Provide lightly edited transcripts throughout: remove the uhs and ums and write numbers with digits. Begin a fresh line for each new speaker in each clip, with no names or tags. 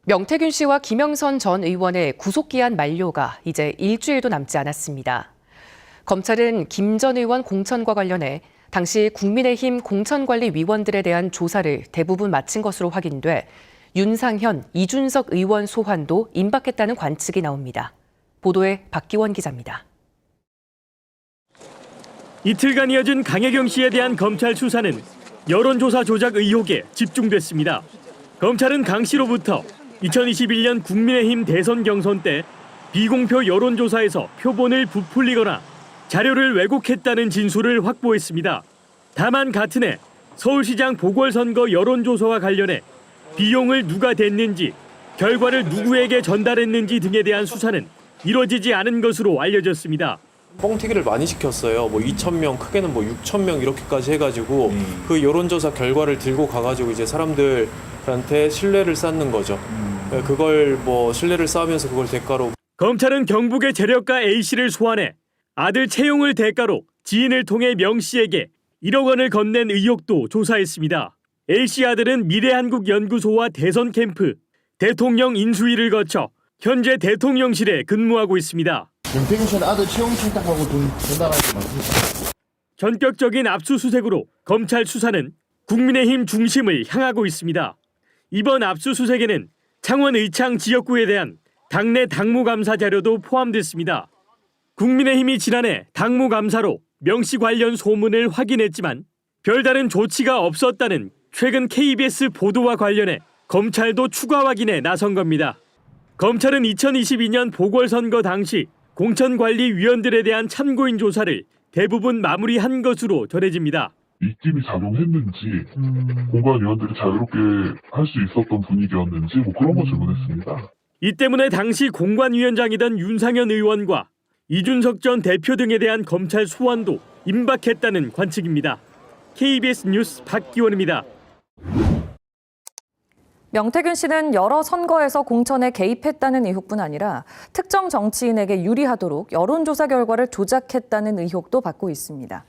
명태균 씨와 김영선 전 의원의 구속기한 만료가 이제 일주일도 남지 않았습니다. 검찰은 김 전 의원 공천과 관련해 당시 국민의힘 공천관리위원들에 대한 조사를 대부분 마친 것으로 확인돼 윤상현, 이준석 의원 소환도 임박했다는 관측이 나옵니다. 보도에 박기원 기자입니다.
이틀간 이어진 강혜경 씨에 대한 검찰 수사는 여론조사 조작 의혹에 집중됐습니다. 검찰은 강 씨로부터 2021년 국민의힘 대선 경선 때 비공표 여론조사에서 표본을 부풀리거나 자료를 왜곡했다는 진술을 확보했습니다. 다만 같은 해 서울시장 보궐선거 여론조사와 관련해 비용을 누가 댔는지, 결과를 누구에게 전달했는지 등에 대한 수사는 이뤄지지 않은 것으로 알려졌습니다.
뻥튀기를 많이 시켰어요. 2,000명, 크게는 6,000명 이렇게까지 해가지고 그 여론조사 결과를 들고 가가지고 이제 사람들한테 신뢰를 쌓는 거죠. 그걸 신뢰를 쌓으면서 그걸 대가로. 검찰은
경북의 재력가 A 씨를 소환해 아들 채용을 대가로 지인을 통해 명 씨에게 1억 원을 건넨 의혹도 조사했습니다. A 씨 아들은 미래한국연구소와 대선 캠프, 대통령 인수위를 거쳐 현재 대통령실에 근무하고 있습니다.
명태균 씨는 아들 채용 청탁하고 돈 전달하지 맞습니까?
전격적인 압수수색으로 검찰 수사는 국민의힘 중심을 향하고 있습니다. 이번 압수수색에는 창원 의창 지역구에 대한 당내 당무감사 자료도 포함됐습니다. 국민의힘이 지난해 당무감사로 명 씨 관련 소문을 확인했지만 별다른 조치가 없었다는 최근 KBS 보도와 관련해 검찰도 추가 확인에 나선 겁니다. 검찰은 2022년 보궐선거 당시 공천관리위원들에 대한 참고인 조사를 대부분 마무리한 것으로 전해집니다.
입김이 작용했는지, 공관위원들이 자유롭게 할 수 있었던 분위기였는지 그런 거 질문했습니다.
이 때문에 당시 공관위원장이던 윤상현 의원과 이준석 전 대표 등에 대한 검찰 소환도 임박했다는 관측입니다. KBS 뉴스 박기원입니다.
명태균 씨는 여러 선거에서 공천에 개입했다는 의혹뿐 아니라 특정 정치인에게 유리하도록 여론조사 결과를 조작했다는 의혹도 받고 있습니다.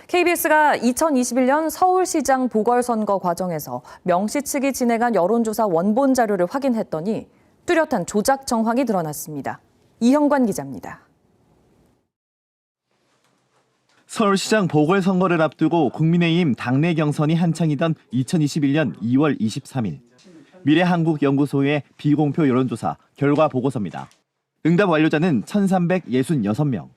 KBS가 2021년 서울시장 보궐선거 과정에서 명 씨 측이 진행한 여론조사 원본 자료를 확인했더니 뚜렷한 조작 정황이 드러났습니다. 이형관 기자입니다.
서울시장 보궐선거를 앞두고 국민의힘 당내 경선이 한창이던 2021년 2월 23일. 미래한국연구소의 비공표 여론조사 결과 보고서입니다. 응답 완료자는 1,366명.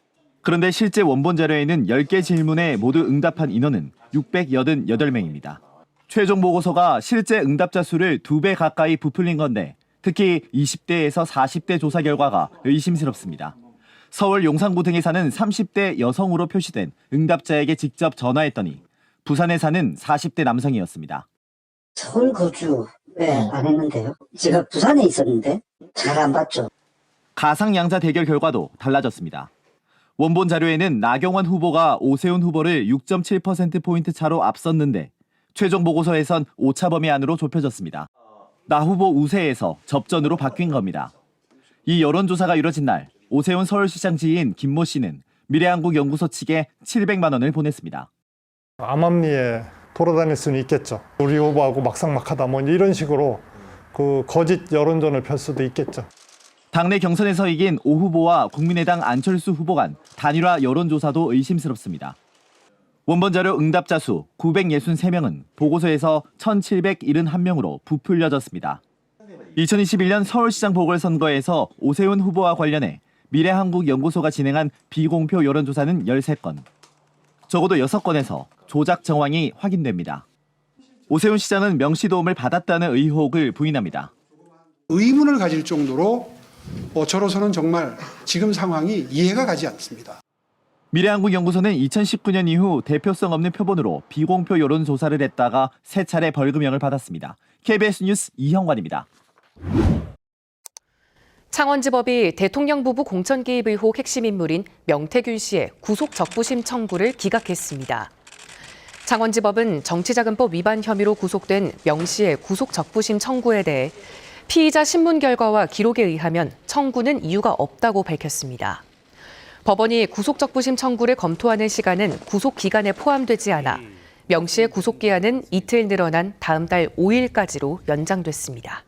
그런데 실제 원본 자료에는 10개 질문에 모두 응답한 인원은 688명입니다. 최종 보고서가 실제 응답자 수를 2배 가까이 부풀린 건데 특히 20대에서 40대 조사 결과가 의심스럽습니다. 서울 용산구 등에 사는 30대 여성으로 표시된 응답자에게 직접 전화했더니 부산에 사는 40대 남성이었습니다.
서울 거주 왜 안 했는데요? 제가 부산에 있었는데 잘 안 봤죠.
가상양자 대결 결과도 달라졌습니다. 원본 자료에는 나경원 후보가 오세훈 후보를 6.7%포인트 차로 앞섰는데 최종 보고서에선 오차 범위 안으로 좁혀졌습니다. 나 후보 우세에서 접전으로 바뀐 겁니다. 이 여론조사가 이뤄진 날 오세훈 서울시장 지인 김모 씨는 미래한국연구소 측에 700만 원을 보냈습니다.
암암리에 돌아다닐 수는 있겠죠. 우리 후보하고 막상막하다 이런 식으로 그 거짓 여론전을 펼 수도 있겠죠.
당내 경선에서 이긴 오 후보와 국민의당 안철수 후보 간 단일화 여론조사도 의심스럽습니다. 원본 자료 응답자 수 963명은 보고서에서 1,771명으로 부풀려졌습니다. 2021년 서울시장 보궐선거에서 오세훈 후보와 관련해 미래한국연구소가 진행한 비공표 여론조사는 13건. 적어도 6건에서 조작 정황이 확인됩니다. 오세훈 시장은 명 씨 도움을 받았다는 의혹을 부인합니다.
의문을 가질 정도로 저로서는 정말 지금 상황이 이해가 가지 않습니다.
미래한국연구소는 2019년 이후 대표성 없는 표본으로 비공표 여론조사를 했다가 3차례 벌금형을 받았습니다. KBS 뉴스 이형관입니다.
창원지법이 대통령 부부 공천 개입 의혹 핵심 인물인 명태균 씨의 구속 적부심 청구를 기각했습니다. 창원지법은 정치자금법 위반 혐의로 구속된 명 씨의 구속 적부심 청구에 대해 피의자 신문 결과와 기록에 의하면 청구는 이유가 없다고 밝혔습니다. 법원이 구속 적부심 청구를 검토하는 시간은 구속 기간에 포함되지 않아 명 씨의 구속 기한은 이틀 늘어난 다음 달 5일까지로 연장됐습니다.